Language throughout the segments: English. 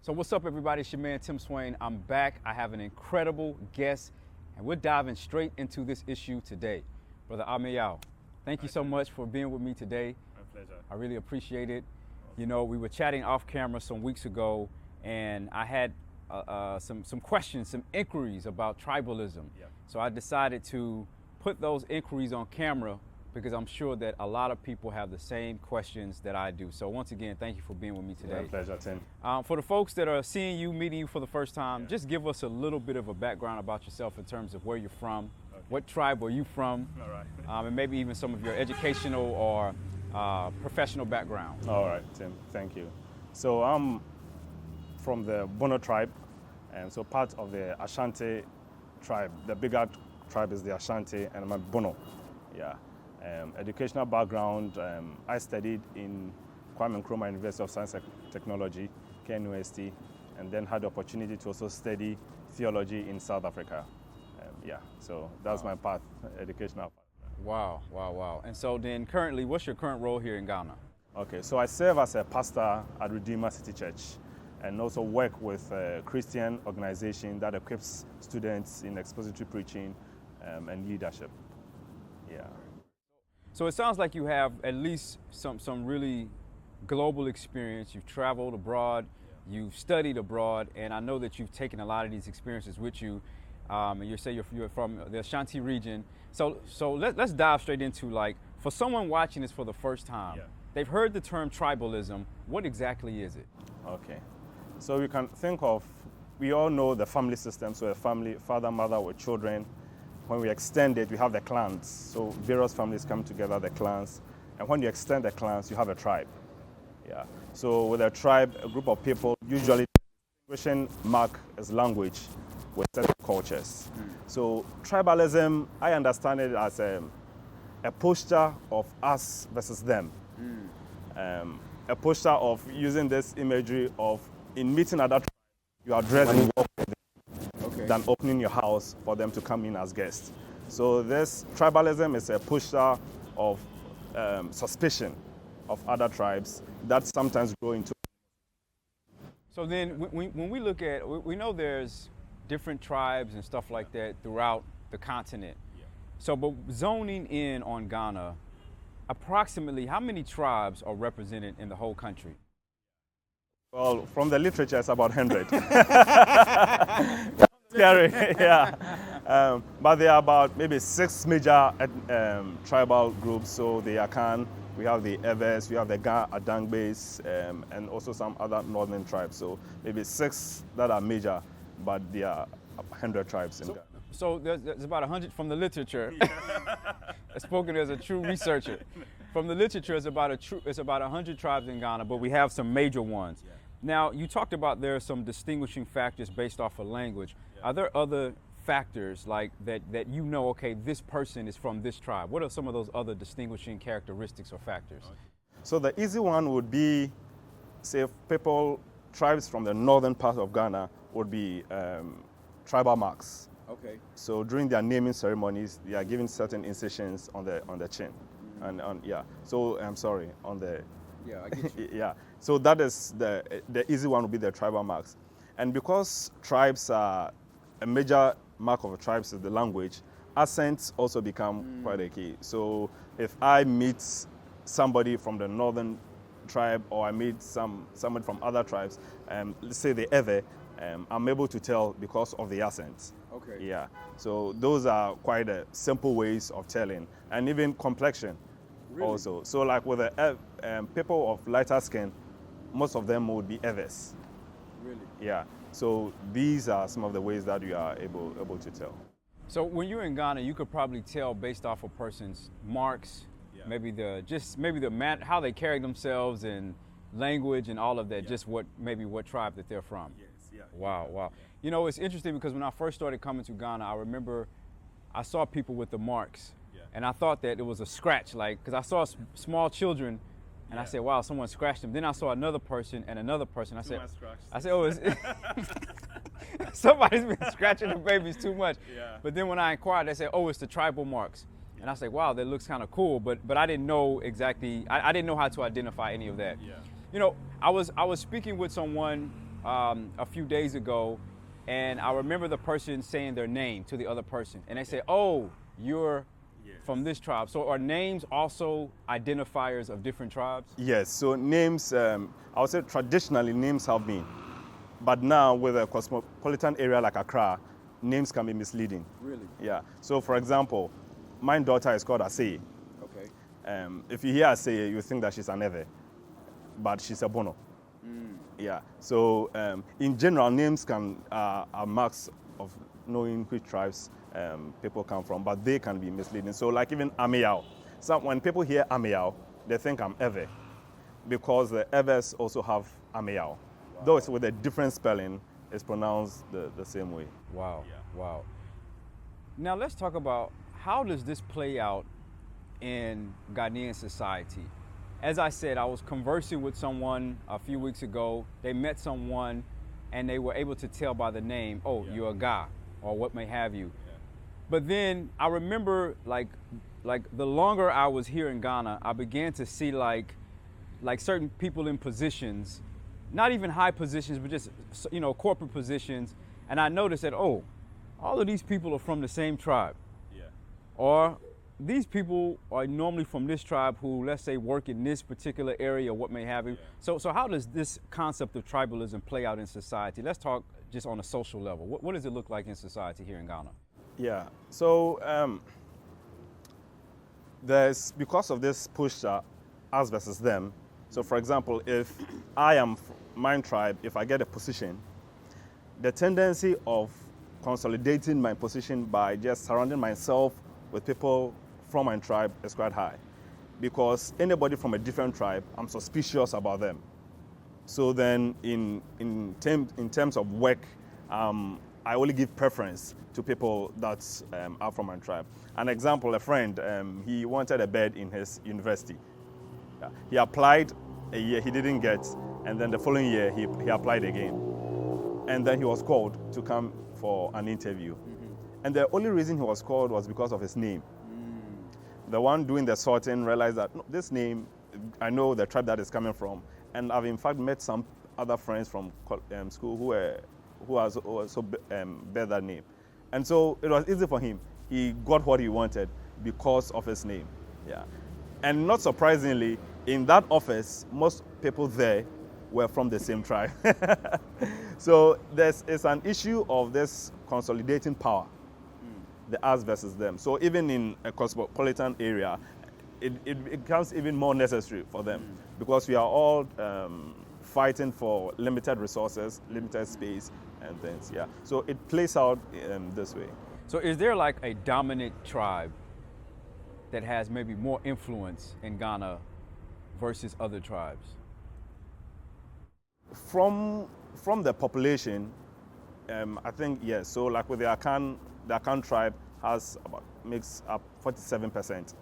So what's up, everybody? It's your man, Tim Swain. I'm back. I have an incredible guest, and we're diving straight into this issue today. Brother Amiao, thank you so much for being with me today. My pleasure. I really appreciate it. You know, we were chatting off camera some weeks ago, and I had some questions, some inquiries about tribalism. Yeah. So I decided to put those inquiries on camera because I'm sure that a lot of people have the same questions that I do. So once again, thank you for being with me today. My pleasure, Tim. For the folks that are seeing you, meeting you for the first time, just give us a little bit of a background about yourself in terms of where you're from, what tribe are you from, All right. and maybe even some of your educational or professional background. All right, Tim. Thank you. So I'm from the Bono tribe, and so part of the Ashanti tribe. The bigger tribe is the Ashanti, and I'm a Bono. Yeah. Educational background, I studied in Kwame Nkrumah University of Science and Technology, KNUST, and then had the opportunity to also study theology in South Africa. So that's my path, educational path. Wow. And so then currently, what's your current role here in Ghana? Okay, so I serve as a pastor at Redeemer City Church and also work with a Christian organization that equips students in expository preaching and leadership. Yeah. So it sounds like you have at least some really global experience. You've traveled abroad, you've studied abroad, and I know that you've taken a lot of these experiences with you. And you say you're from the Ashanti region. So let's dive straight into, like, for someone watching this for the first time, they've heard the term tribalism. What exactly is it? Okay. So we can think of, we all know the family system, so a family, father, mother with children. When we extend it, we have the clans. So various families come together, the clans. And when you extend the clans, you have a tribe. Yeah. So with a tribe, a group of people, usually the distinguishing mark is language with certain cultures. So tribalism, I understand it as a posture of us versus them. A posture of using this imagery of, in meeting other tribes, you are dressed and walk with them than opening your house for them to come in as guests. So this tribalism is a posture of suspicion of other tribes that sometimes grow into. So then when we look at, we know there's different tribes and stuff like that throughout the continent. So, but zoning in on Ghana, approximately how many tribes are represented in the whole country? Well, from the literature, it's about 100. Scary, yeah. But there are about maybe 6 major tribal groups. So the Akan, we have the Eves, we have the Ga Adangbes, and also some other northern tribes. So maybe 6 that are major, but there are 100 tribes in Ghana. So there's about 100 from the literature. Spoken as a true researcher. From the literature, it's about 100 tribes in Ghana, but we have some major ones. Now, you talked about there are some distinguishing factors based off of language. Are there other factors like that you know, okay, this person is from this tribe? What are some of those other distinguishing characteristics or factors? So the easy one would be, say, tribes from the northern part of Ghana would be tribal marks. Okay. So during their naming ceremonies, they are given certain incisions on the chin, and So I'm sorry, on the. Yeah, I get you. Yeah. So that is the easy one would be the tribal marks, and because tribes are a major mark of tribes is the language, accents also become quite a key. So if I meet somebody from the northern tribe or I meet somebody from other tribes, let's say the Ewe, I'm able to tell because of the accent. Okay. Yeah. So those are quite simple ways of telling, and even complexion. Really? Also. So like with the people of lighter skin, most of them would be Ewes. Really? Yeah. So these are some of the ways that you are able to tell. So when you're in Ghana, you could probably tell based off a person's marks, maybe how they carry themselves and language and all of that, just what tribe that they're from. Yes. Yeah. Wow. You know, it's interesting because when I first started coming to Ghana, I remember I saw people with the marks, and I thought that it was a scratch, like, because I saw small children, and I said, wow, someone scratched them. Then I saw another person and another person. I said, oh, it's somebody's been scratching the babies too much. Yeah. But then when I inquired, they said, oh, it's the tribal marks. And I was like, wow, that looks kind of cool, but I didn't know exactly, I didn't know how to identify any of that. Yeah. You know, I was speaking with someone a few days ago, and I remember the person saying their name to the other person, and they say, "Oh, you're from this tribe." So are names also identifiers of different tribes? Yes, so names, I would say traditionally names have been. But now with a cosmopolitan area like Accra, names can be misleading. Really? Yeah. So for example, my daughter is called Aseye. Okay. If you hear Aseye, you think that she's an Eve, but she's a Bono. Yeah. So in general, names are marks of knowing which tribes people come from, but they can be misleading. So like even Ameyao. So when people hear Ameyao, they think I'm Eve, because the Eves also have Ameyao. Wow. Though it's with a different spelling, it's pronounced the same way. Wow. Yeah. Wow. Now let's talk about how does this play out in Ghanaian society. As I said, I was conversing with someone a few weeks ago. They met someone and they were able to tell by the name, oh, yeah, you're a guy, or what may have you. Yeah. But then I remember like the longer I was here in Ghana, I began to see like certain people in positions, not even high positions, but just, you know, corporate positions. And I noticed that, oh, all of these people are from the same tribe. Yeah. Or these people are normally from this tribe who, let's say, work in this particular area or what may have you. Yeah. So how does this concept of tribalism play out in society? Let's talk just on a social level. What does it look like in society here in Ghana? Yeah. So there's, because of this push us versus them. So for example, if I am my tribe, if I get a position, the tendency of consolidating my position by just surrounding myself with people from my tribe is quite high, because anybody from a different tribe, I'm suspicious about them. So then in terms of work, I only give preference to people that are from my tribe. An example, a friend, he wanted a bed in his university. He applied a year, he didn't get, and then the following year he applied again. And then he was called to come for an interview. Mm-hmm. And the only reason he was called was because of his name. The one doing the sorting realized that, no, this name, I know the tribe that is coming from. And I've in fact met some other friends from school who also bear that name. And so it was easy for him. He got what he wanted because of his name. Yeah. And not surprisingly, in that office, most people there were from the same tribe. So it's an issue of this consolidating power, the us versus them. So even in a cosmopolitan area, it becomes even more necessary for them, because we are all fighting for limited resources, limited space and things. Yeah. So it plays out this way. So is there like a dominant tribe that has maybe more influence in Ghana versus other tribes? From the population, I think yes. So like with the Akan tribe makes up 47%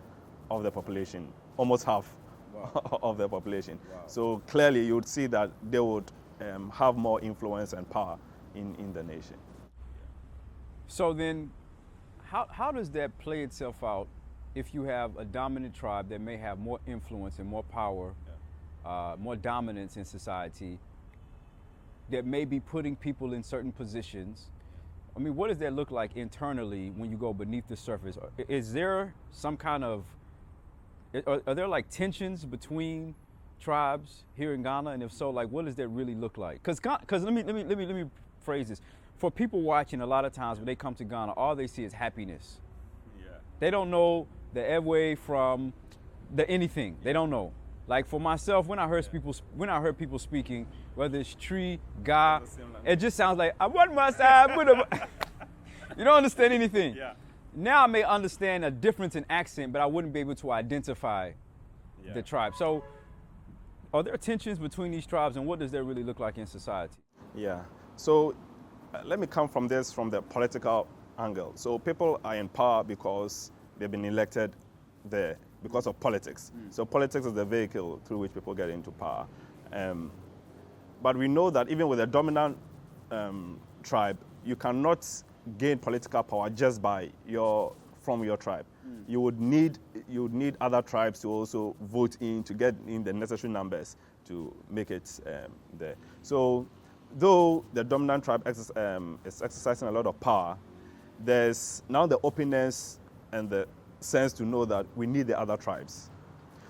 of the population, almost half. Wow. Of the population. Wow. So clearly you would see that they would have more influence and power in the nation. So then how does that play itself out if you have a dominant tribe that may have more influence and more power, more dominance in society, that may be putting people in certain positions? I mean, what does that look like internally when you go beneath the surface? Is there some kind of, are there like tensions between tribes here in Ghana? And if so, like, what does that really look like? Because let me phrase this. For people watching, a lot of times when they come to Ghana, all they see is happiness. Yeah. They don't know the Ewe from the anything. They don't know. Like for myself, when I heard people speaking, whether it's tree, ga, it just sounds like I want my side. You don't understand anything. Yeah. Now I may understand a difference in accent, but I wouldn't be able to identify the tribe. So, are there tensions between these tribes, and what does that really look like in society? Yeah. So, let me come from the political angle. So, people are in power because they've been elected there because of politics. So politics is the vehicle through which people get into power. But we know that even with a dominant tribe, you cannot gain political power just by from your tribe. You would need other tribes to also vote in to get in the necessary numbers to make it there. So though the dominant tribe is exercising a lot of power, there's now the openness and the sense to know that we need the other tribes.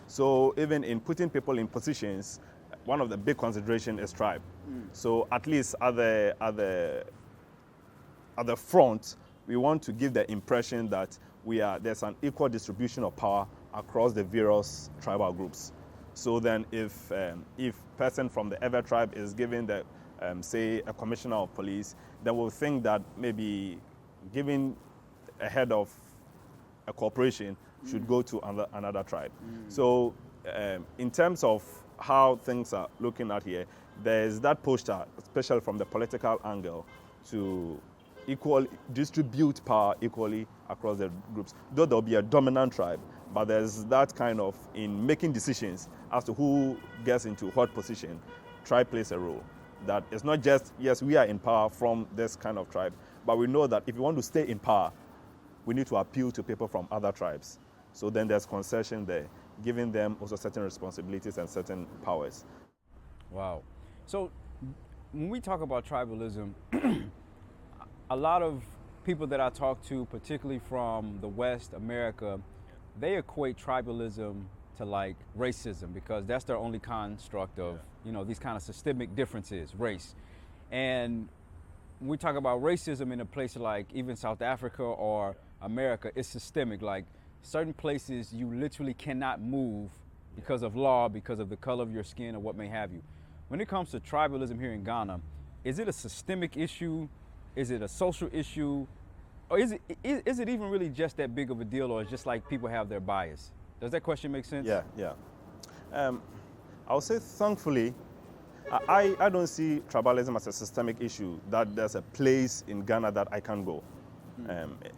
So even in putting people in positions, one of the big considerations is tribe. So at least at the front, we want to give the impression that there's an equal distribution of power across the various tribal groups. So then if person from the Ewe tribe is given the, say, a commissioner of police, then we'll think that maybe giving a head of a corporation should go to another tribe. So in terms of how things are looking at here, there's that posture, especially from the political angle, to distribute power equally across the groups. Though there'll be a dominant tribe, but there's that kind of, in making decisions as to who gets into what position, tribe plays a role. That it's not just, yes, we are in power from this kind of tribe, but we know that if we want to stay in power, we need to appeal to people from other tribes. So then there's concession there, giving them also certain responsibilities and certain powers. Wow. So when we talk about tribalism, a lot of people that I talk to, particularly from the West, America, they equate tribalism to like racism because that's their only construct of, these kind of systemic differences, race. And when we talk about racism in a place like even South Africa or America, it's systemic. Like certain places you literally cannot move because of law, because of the color of your skin or what may have you. When it comes to tribalism here in Ghana, is it a systemic issue? Is it a social issue? Or is it even really just that big of a deal, or it's just like people have their bias? Does that question make sense? Yeah. I would say, thankfully, I don't see tribalism as a systemic issue, that there's a place in Ghana that I can go.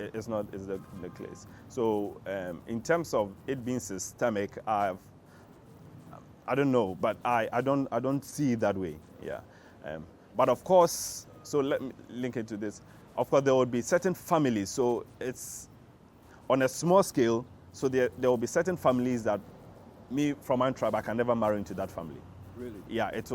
It's not the case. So in terms of it being systemic, I don't know, but I don't see it that way. Yeah. But of course, so let me link it to this. Of course, there will be certain families. So it's on a small scale. So there will be certain families that me from my tribe, I can never marry into that family. Really? Yeah. It's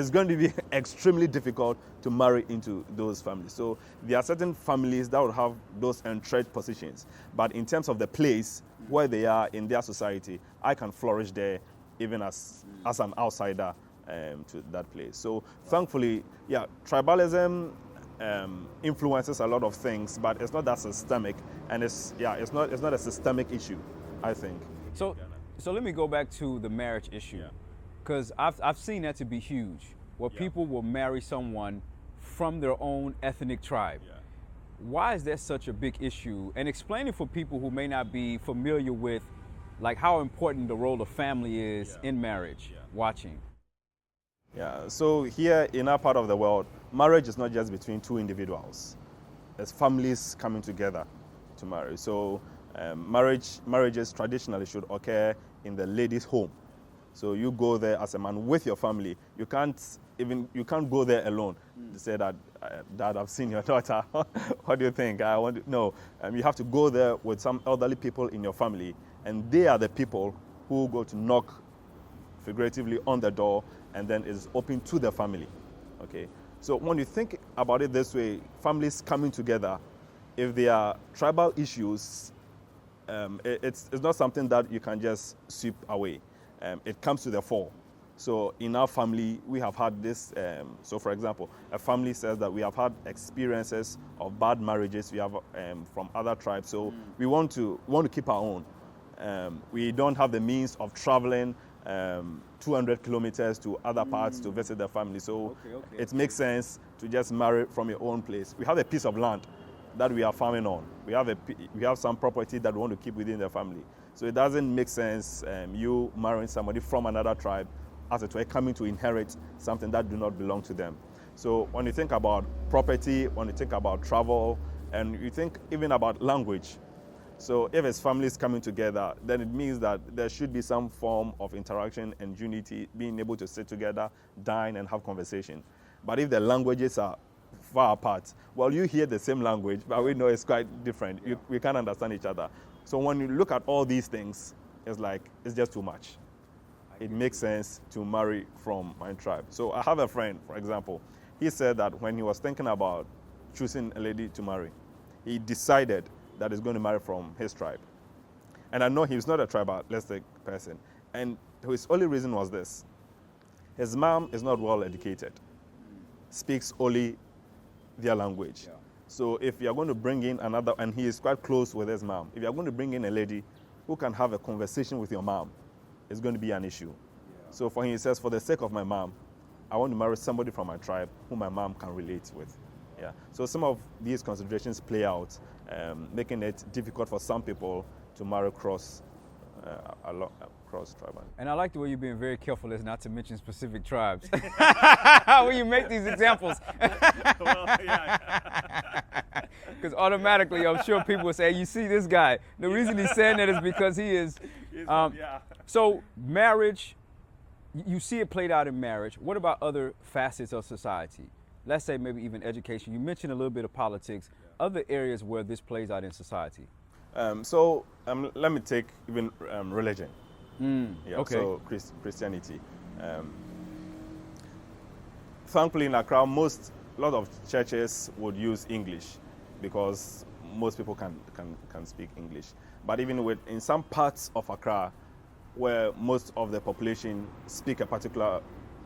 going to be extremely difficult to marry into those families. So there are certain families that would have those entrenched positions. But in terms of the place where they are in their society, I can flourish there even as an outsider to that place. So thankfully, yeah, tribalism influences a lot of things, but it's not that systemic, and it's not a systemic issue, I think. So let me go back to the marriage issue, because I've seen that to be huge, where people will marry someone from their own ethnic tribe. Why is that such a big issue? And explain it for people who may not be familiar with, like, how important the role of family is in marriage. Watching. Yeah, so here in our part of the world, marriage is not just between two individuals. It's families coming together to marry. So marriages traditionally should occur in the lady's home. So you go there as a man with your family. You can't go there alone to say that, Dad, I've seen your daughter. What do you think? No. You have to go there with some elderly people in your family, and they are the people who go to knock figuratively on the door, and then is open to the family. Okay. So when you think about it this way, families coming together, if there are tribal issues, it's not something that you can just sweep away. It comes to the fore. So in our family, we have had this. So for example, a family says that we have had experiences of bad marriages. We have from other tribes. So we want to keep our own. We don't have the means of traveling 200 kilometers to other parts to visit the family. So it makes sense to just marry from your own place. We have a piece of land that we are farming on. We have some property that we want to keep within the family. So it doesn't make sense you marrying somebody from another tribe as it were coming to inherit something that do not belong to them. So when you think about property, when you think about travel, and you think even about language, so if it's families coming together, then it means that there should be some form of interaction and unity, being able to sit together, dine, and have conversation. But if the languages are far apart, well, you hear the same language, but we know it's quite different. We can't understand each other. So when you look at all these things, it's like, it's just too much. it makes sense to marry from my tribe. So I have a friend, for example, he said that when he was thinking about choosing a lady to marry, he decided that he's going to marry from his tribe. And I know he's not a tribalistic person. And his only reason was this. His mom is not well educated, speaks only their language. Yeah. So if you're going to bring in another, and he is quite close with his mom, if you're going to bring in a lady who can have a conversation with your mom, it's going to be an issue. Yeah. So for him, he says, for the sake of my mom, I want to marry somebody from my tribe who my mom can relate with. Yeah. So some of these considerations play out, making it difficult for some people to marry cross tribal. And I like the way you're being very careful as not to mention specific tribes when you make these examples. Well, yeah. Because automatically, I'm sure people will say, you see this guy. The reason he's saying that is because he is. Yeah. So marriage, you see it played out in marriage. What about other facets of society? Let's say maybe even education. You mentioned a little bit of politics. Other areas where this plays out in society. Let me take even religion. Yeah, okay. So Christianity. Thankfully in Accra, a lot of churches would use English because most people can speak English. But even in some parts of Accra, where most of the population speak a particular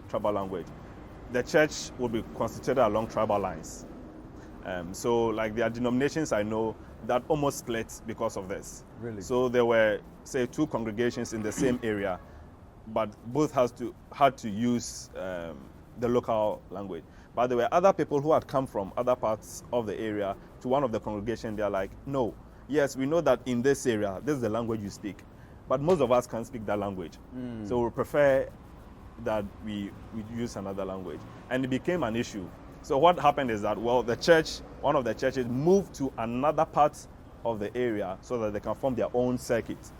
tribal language, the church will be constituted along tribal lines. So like there are denominations I know that almost split because of this. Really? So there were, say, two congregations in the same area, but both had to use the local language. But there were other people who had come from other parts of the area to one of the congregations. They're like, no, yes, we know that in this area, this is the language you speak, but most of us can't speak that language. So we prefer that we use another language. And it became an issue. So what happened is that, well, one of the churches moved to another part of the area so that they can form their own circuit.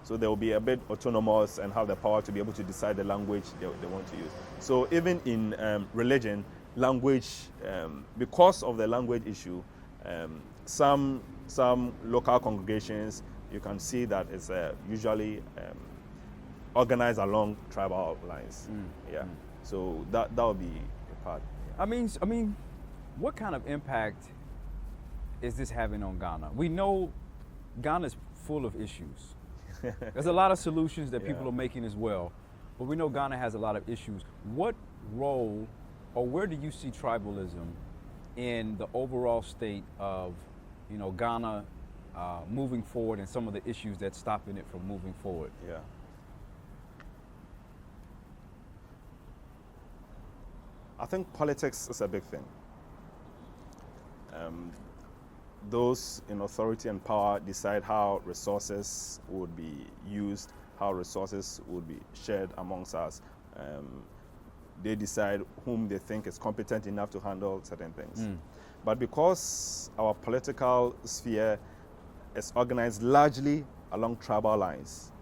So they will be a bit autonomous and have the power to be able to decide the language they want to use. So even in religion, language, because of the language issue, some local congregations, you can see that it's usually organized along tribal lines. Yeah. So that would be a part. I mean, what kind of impact is this having on Ghana? We know Ghana is full of issues. There's a lot of solutions that people are making as well, but we know Ghana has a lot of issues. What role, or where do you see tribalism in the overall state of, Ghana moving forward and some of the issues that's stopping it from moving forward? Yeah. I think politics is a big thing. Those in authority and power decide how resources would be used, how resources would be shared amongst us. They decide whom they think is competent enough to handle certain things. But because our political sphere is organized largely along tribal lines,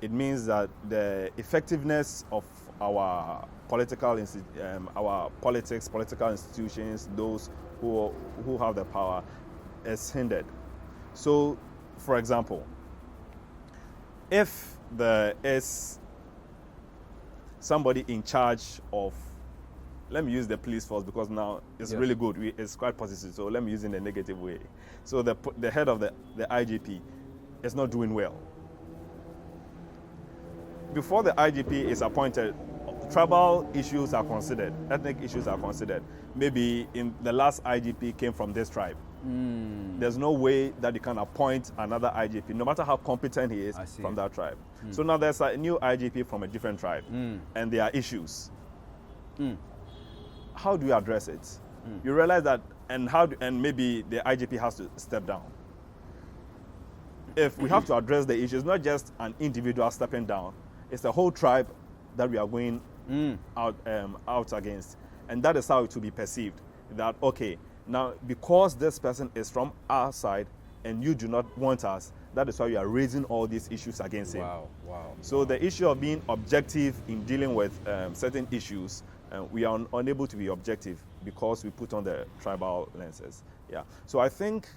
it means that the effectiveness of our political institutions, those who have the power, is hindered. So, for example, if there is somebody in charge of, let me use the police force because now it's really good, it's quite positive, so let me use it in a negative way. So the head of the IGP is not doing well. Before the IGP is appointed, tribal issues are considered, ethnic issues are considered. Maybe in the last IGP came from this tribe. There's no way that you can appoint another IGP, no matter how competent he is, from that tribe. So now there's a new IGP from a different tribe, and there are issues. How do you address it? You realize that, and maybe the IGP has to step down. If we have to address the issues, not just an individual stepping down, it's the whole tribe that we are going out against. And that is how it will be perceived. That, okay, now because this person is from our side and you do not want us, that is why you are raising all these issues against him. Wow. So the issue of being objective in dealing with certain issues, we are unable to be objective because we put on the tribal lenses. Yeah. So I think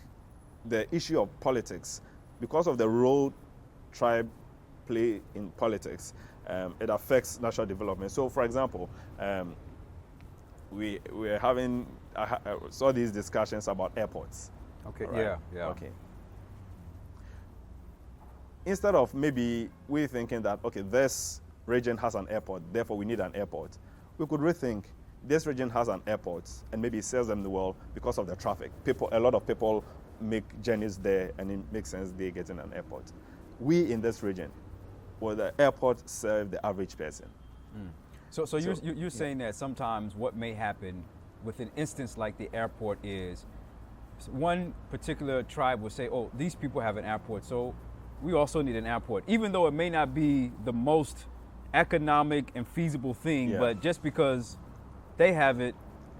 the issue of politics, because of the role tribe play in politics, it affects national development. So, for example, we're having I saw these discussions about airports. Okay. Right? Yeah. Okay. Instead of maybe we thinking that, okay, this region has an airport, therefore we need an airport, we could rethink this region has an airport and maybe it sells them the world because of the traffic. A lot of people make journeys there, and it makes sense they get in an airport. We in this region, will the airport serve the average person? So you're saying that sometimes what may happen with an instance like the airport is one particular tribe will say, oh, these people have an airport, so we also need an airport, even though it may not be the most economic and feasible thing, but just because they have it,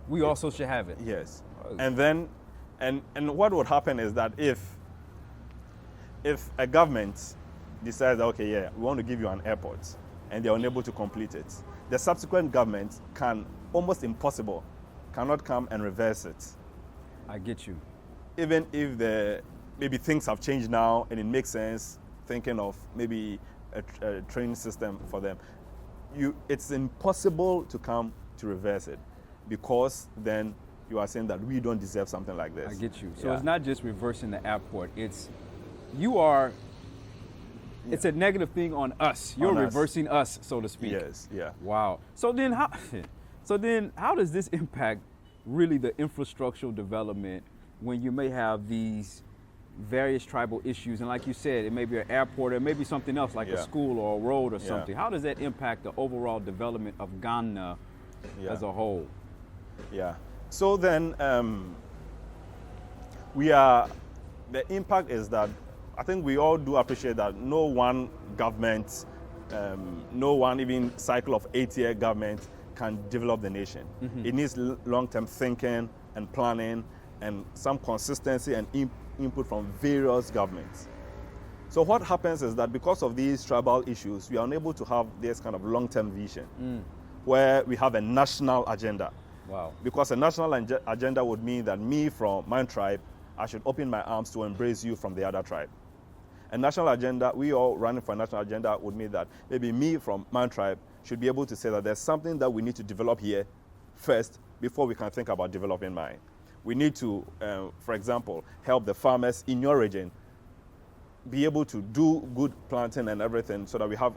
we also should have it. Yes. And then, and what would happen is that if a government decides, okay, yeah, we want to give you an airport, and they're unable to complete it, the subsequent government can, almost impossible, cannot come and reverse it. I get you. Even if maybe things have changed now and it makes sense, thinking of maybe a training system for them, it's impossible to come to reverse it, because then you are saying that we don't deserve something like this. I get you. So it's not just reversing the airport. It's a negative thing on us. You're reversing us, so to speak. Yes. Yeah. Wow. So then how does this impact really the infrastructural development when you may have these various tribal issues, and like you said, it may be an airport or maybe something else like a school or a road or something. How does that impact the overall development of Ghana as a whole? Yeah. So then the impact is that I think we all do appreciate that no one government, no one even cycle of 8-year government can develop the nation. It needs long-term thinking and planning and some consistency and input from various governments. So what happens is that because of these tribal issues, we are unable to have this kind of long-term vision where we have a national agenda. Wow. Because a national agenda would mean that me from my tribe, I should open my arms to embrace you from the other tribe. A national agenda, we all running for a national agenda would mean that maybe me from my tribe should be able to say that there's something that we need to develop here first before we can think about developing mine. We need to, for example, help the farmers in your region be able to do good planting and everything so that we have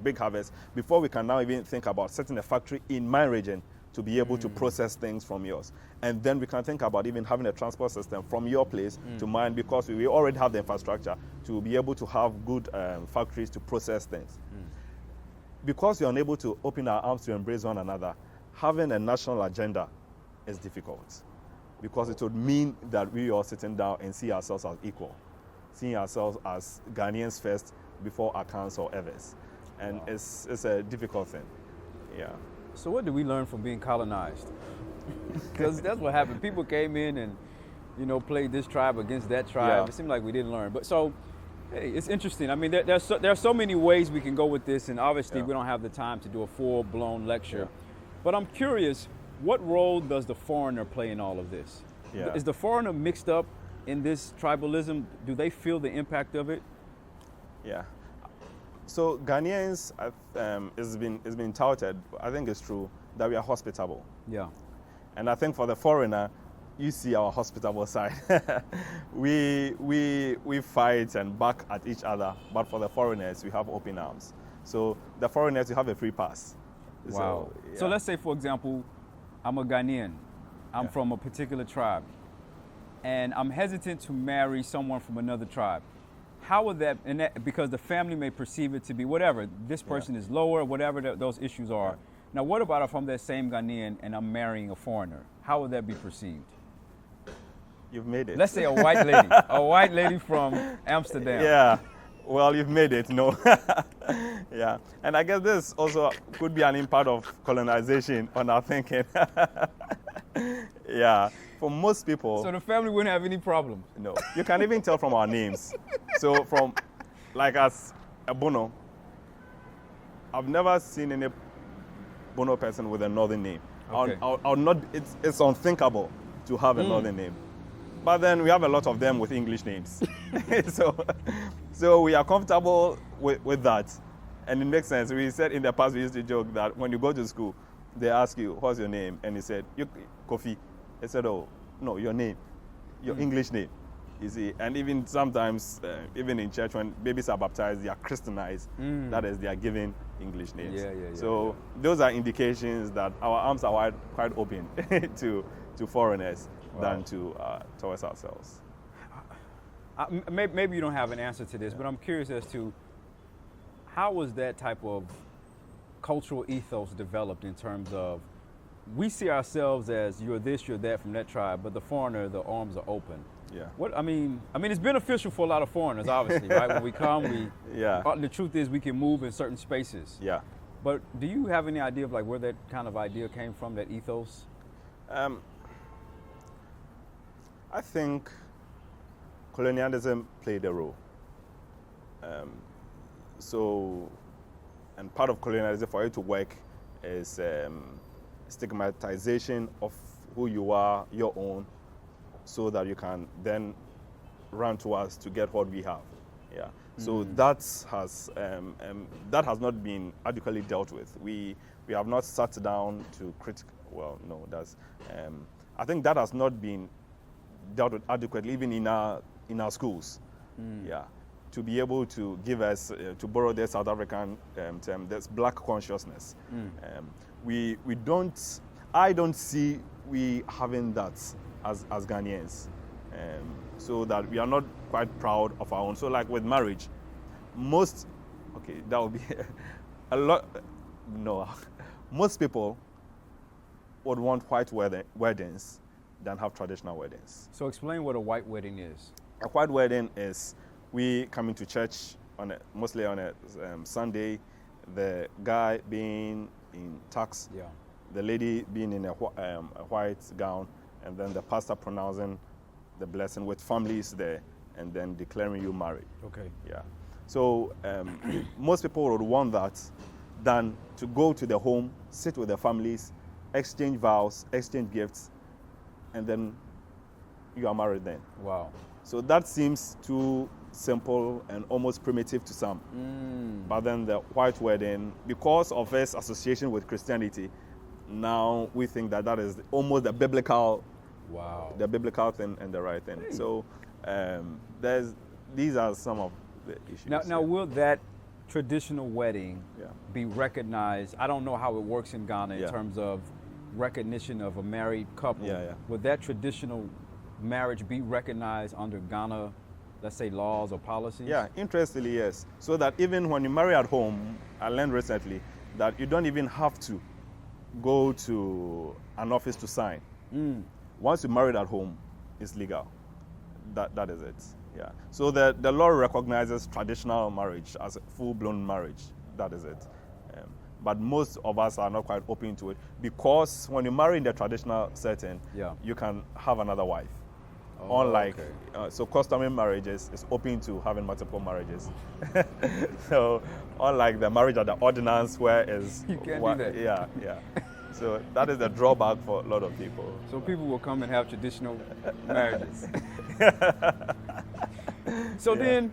big harvest before we can now even think about setting a factory in my region to be able to process things from yours. And then we can think about even having a transport system from your place to mine, because we already have the infrastructure to be able to have good factories to process things. Because we are unable to open our arms to embrace one another, having a national agenda is difficult, because it would mean that we are sitting down and see ourselves as equal, seeing ourselves as Ghanaians first before Akans or others. And it's a difficult thing. Yeah. So what did we learn from being colonized? Because that's what happened. People came in and, played this tribe against that tribe. Yeah. It seemed like we didn't learn. But so, hey, it's interesting. I mean, there are so many ways we can go with this, and obviously we don't have the time to do a full-blown lecture. Yeah. But I'm curious, what role does the foreigner play in all of this? Yeah. Is the foreigner mixed up in this tribalism? Do they feel the impact of it? Yeah. So Ghanaians, it's been touted, I think it's true, that we are hospitable. Yeah. And I think for the foreigner, you see our hospitable side. we fight and back at each other, but for the foreigners, we have open arms. So the foreigners, you have a free pass. Wow. So let's say, for example, I'm a Ghanaian. I'm from a particular tribe, and I'm hesitant to marry someone from another tribe. How would that, because the family may perceive it to be whatever, this person is lower, whatever those issues are. Yeah. Now, what about if I'm that same Ghanaian and I'm marrying a foreigner? How would that be perceived? You've made it. Let's say a white lady from Amsterdam. Yeah, well, you've made it, no. Yeah, and I guess this also could be an impact of colonization on our thinking. Yeah. For most people... So the family wouldn't have any problems? No. You can even tell from our names. So from, like as a Bono, I've never seen any Bono person with a northern name. Okay. I'll not, it's unthinkable to have a northern name. But then we have a lot of them with English names. So we are comfortable with that. And it makes sense. We said in the past, we used to joke that when you go to school, they ask you, what's your name? And he said, Kofi. He said, oh, no, your name, your English name. You see, and even sometimes, even in church, when babies are baptized, they are Christianized. That is, they are given English names. So those are indications that our arms are quite open to foreigners than towards ourselves. Maybe you don't have an answer to this, but I'm curious as to how was that type of cultural ethos developed in terms of we see ourselves as you're this, you're that from that tribe, but the foreigner, the arms are open. Yeah. I mean, it's beneficial for a lot of foreigners, obviously, right? When we come, the truth is we can move in certain spaces. Yeah. But do you have any idea of like where that kind of idea came from, that ethos? I think colonialism played a role. And part of colonialism for it to work is stigmatization of who you are, your own, so that you can then run to us to get what we have. Yeah. So that has not been adequately dealt with. We have not sat down to critique. Well, no, I think that has not been dealt with adequately, even in our schools. Yeah. To be able to give us, to borrow the South African term, there's black consciousness. I don't see we having that as Ghanaians. So that we are not quite proud of our own. So like with marriage, most people would want white weddings than have traditional weddings. So explain what a white wedding is. A white wedding is we coming to church mostly on a Sunday, the guy being in tux, the lady being in a white gown, and then the pastor pronouncing the blessing with families there, and then declaring you married. Okay. Yeah. So most people would want that than to go to the home, sit with the families, exchange vows, exchange gifts, and then you are married then. Wow. So that seems too simple and almost primitive to some. But then the white wedding, because of its association with Christianity, now we think that is almost the biblical, the biblical thing and the right thing. So these are some of the issues. Now will that traditional wedding be recognized? I don't know how it works in Ghana in terms of recognition of a married couple. Would that traditional marriage be recognized under Ghana, let's say, laws or policies? Yeah, interestingly, yes. So that even when you marry at home, I learned recently that you don't even have to go to an office to sign. Once you're married at home, it's legal. That is it. Yeah. So the law recognizes traditional marriage as a full-blown marriage. That is it. But most of us are not quite open to it because when you marry in the traditional setting, you can have another wife. Unlike, so customary marriages is open to having multiple marriages. So unlike the marriage at the ordinance where is you can't do that. Yeah. So that is the drawback for a lot of people. So people will come and have traditional marriages. So then,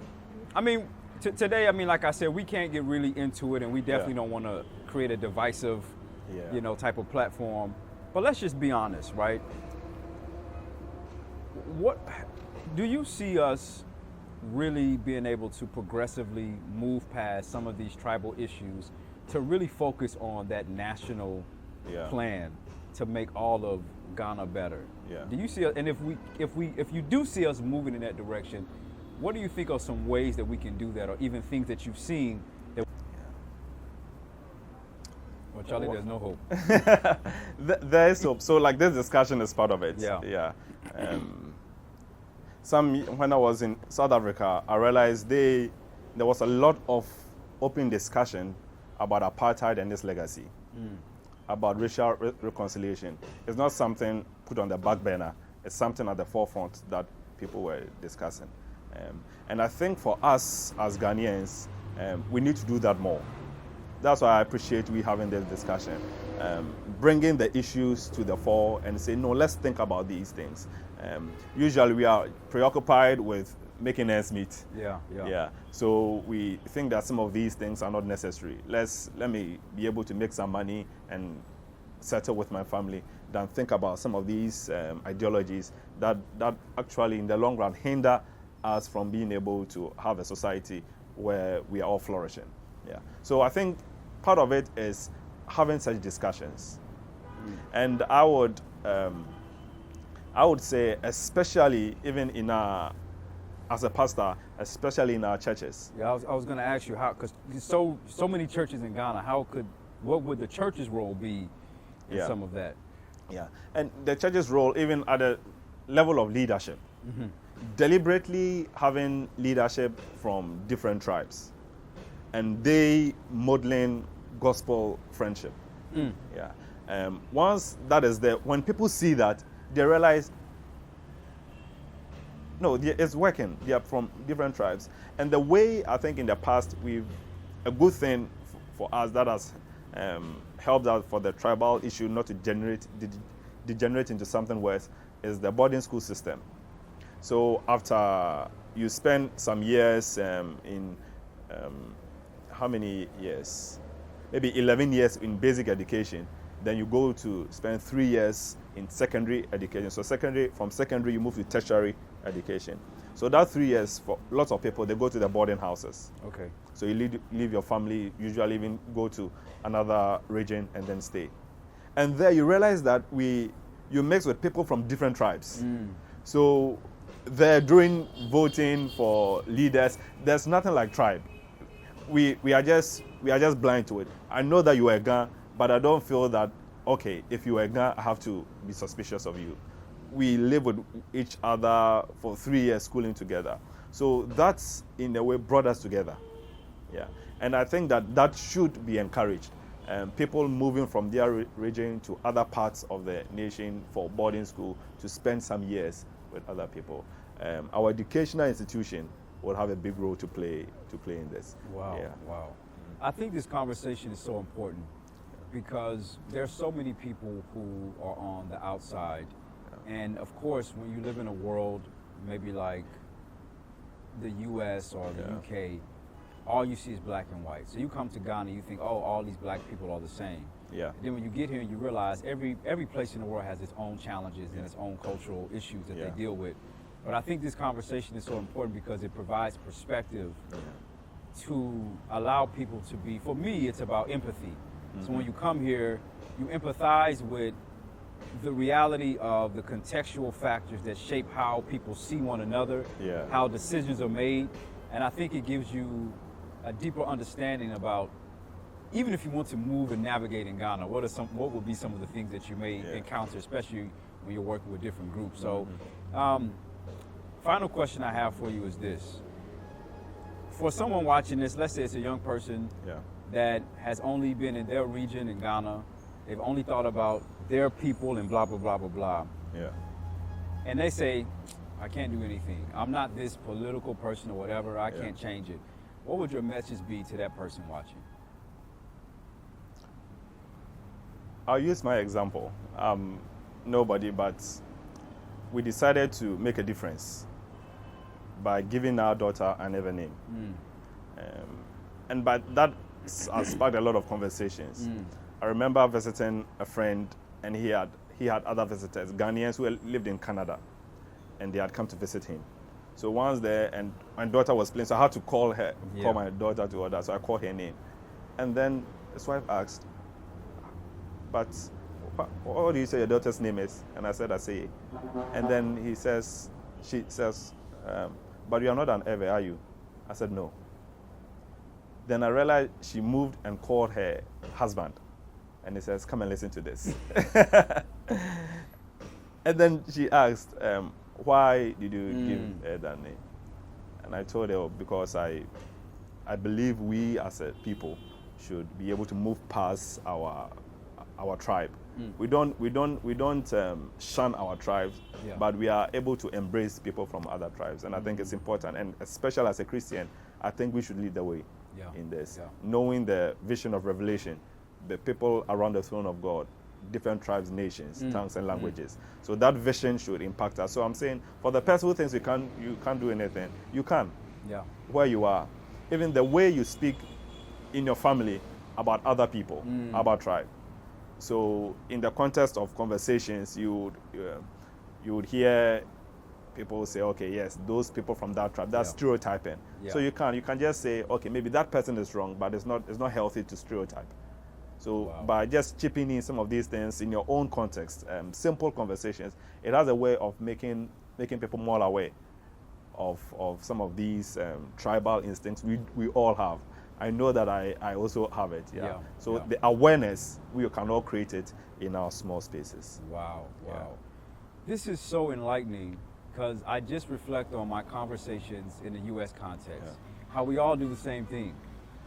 today, like I said, we can't get really into it, and we definitely don't want to create a divisive, type of platform. But let's just be honest, right? What do you see us really being able to progressively move past some of these tribal issues to really focus on that national plan to make all of Ghana better? Do you see? And if you do see us moving in that direction, what do you think are some ways that we can do that, or even things that you've seen that? Well, Charlie, there's no hope. There is hope. So, like, this discussion is part of it. Yeah. When I was in South Africa, I realized there was a lot of open discussion about apartheid and its legacy, about racial reconciliation. It's not something put on the back burner. It's something at the forefront that people were discussing. And I think for us as Ghanaians, we need to do that more. That's why I appreciate we having this discussion, bringing the issues to the fore and say, no, let's think about these things. Usually we are preoccupied with making ends meet. Yeah. Yeah. So we think that some of these things are not necessary. Let me be able to make some money and settle with my family than think about some of these ideologies that actually in the long run hinder us from being able to have a society where we are all flourishing. Yeah. So I think part of it is having such discussions. And I would say, especially even in as a pastor, especially in our churches. Yeah, I was going to ask you how, because so many churches in Ghana. What would the church's role be in some of that? Yeah, and the church's role, even at the level of leadership, deliberately having leadership from different tribes, and they modeling gospel friendship. Yeah. Once that is there, when people see that, they realize, no, it's working. They are from different tribes. And the way I think in the past, a good thing for us that has helped us for the tribal issue not to degenerate into something worse is the boarding school system. So after you spend some years in, how many years? Maybe 11 years in basic education, then you go to spend 3 years in secondary education. So from secondary, you move to tertiary education. So that 3 years, for lots of people, they go to the boarding houses. Okay. So you leave your family, usually even go to another region and then stay. And there you realize that you mix with people from different tribes. So they're doing voting for leaders. There's nothing like tribe. We are just blind to it. I know that you are Ga, but I don't feel that, okay, if you are Ga, I have to be suspicious of you. We live with each other for 3 years schooling together. So that's, in a way, brought us together. Yeah. And I think that should be encouraged. People moving from their region to other parts of the nation for boarding school to spend some years with other people. Our educational institution will have a big role to play in this. Wow. Yeah. Wow. I think this conversation is so important because there's so many people who are on the outside. And of course, when you live in a world maybe like the US or the UK, all you see is black and white. So you come to Ghana, you think, oh, all these black people are the same. Yeah. And then when you get here, you realize every place in the world has its own challenges and its own cultural issues that they deal with. But I think this conversation is so important because it provides perspective to allow people to be, for me, it's about empathy. So when you come here, you empathize with the reality of the contextual factors that shape how people see one another, how decisions are made. And I think it gives you a deeper understanding about, even if you want to move and navigate in Ghana, what would be some of the things that you may encounter, especially when you're working with different groups. So, final question I have for you is this. For someone watching this, let's say it's a young person that has only been in their region in Ghana, they've only thought about their people and blah, blah, blah, blah, blah. Yeah. And they say, I can't do anything. I'm not this political person or whatever. I can't change it. What would your message be to that person watching? I'll use my example. Nobody, but we decided to make a difference by giving our daughter an Ever name. And but that has sparked a lot of conversations. I remember visiting a friend, and he had other visitors, Ghanaians who lived in Canada, and they had come to visit him. So once there, and my daughter was playing, so I had to call my daughter to order. So I called her name, and then his wife asked, "But what do you say your daughter's name is?" And I said, "Aseye." And then she says, "But you are not an Ewe, are you?" I said, "No." Then I realized she moved and called her husband. And he says, "Come and listen to this." And then she asked, "Why did you give her that name?" And I told her, because I believe we as a people should be able to move past our tribe. We don't shun our tribes, but we are able to embrace people from other tribes. And I think it's important. And especially as a Christian, I think we should lead the way in this, knowing the vision of Revelation. The people around the throne of God different tribes, nations, tongues, and languages. So that vision should impact us. So I'm saying, for the person who thinks you can't do anything, you can. Yeah. Where you are, even the way you speak in your family about other people, about tribe. So in the context of conversations, you would hear people say, okay, yes, those people from that tribe, that's stereotyping. So you can just say, okay, maybe that person is wrong, but it's not healthy to stereotype. So by just chipping in some of these things in your own context, simple conversations, it has a way of making people more aware of some of these tribal instincts we all have. I know that I also have it. So the awareness, we can all create it in our small spaces. Wow. This is so enlightening, because I just reflect on my conversations in the U.S. context, how we all do the same thing.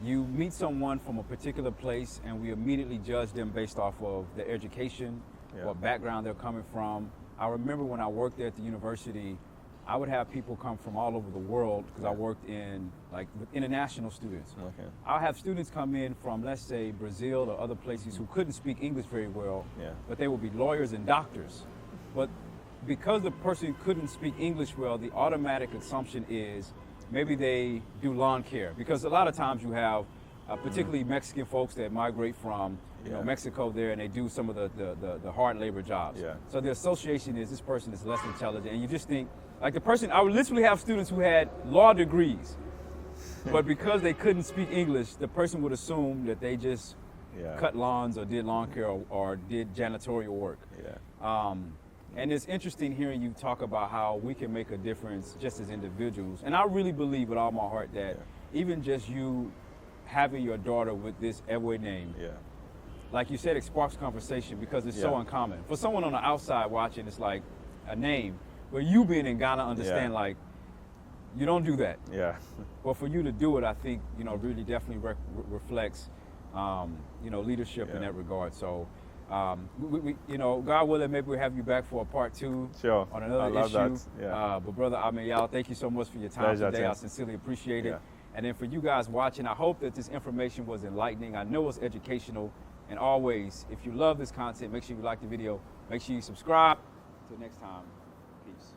You meet someone from a particular place and we immediately judge them based off of their education, what background they're coming from. I remember when I worked there at the university, I would have people come from all over the world, because I worked in like with international students. I'll have students come in from, let's say, Brazil or other places who couldn't speak English very well, but they would be lawyers and doctors. But because the person couldn't speak English well, the automatic assumption is maybe they do lawn care, because a lot of times you have particularly Mexican folks that migrate from Mexico there, and they do some of the hard labor jobs. So the association is this person is less intelligent, and you just think, like the person, I would literally have students who had law degrees, but because they couldn't speak English, the person would assume that they just cut lawns or did lawn care or did janitorial work. And it's interesting hearing you talk about how we can make a difference just as individuals. And I really believe with all my heart that even just you having your daughter with this Ewe name, like you said, it sparks conversation because it's so uncommon. For someone on the outside watching, it's like a name. But you being in Ghana understand, like, you don't do that. But for you to do it, I think, really definitely reflects, leadership in that regard. So, God willing, maybe we'll have you back for a part 2 on another issue. But Brother Ameyal, thank you so much for your time today. I sincerely appreciate it. And then for you guys watching, I hope that this information was enlightening. I know it's educational. And always, if you love this content, make sure you like the video. Make sure you subscribe. Until next time, peace.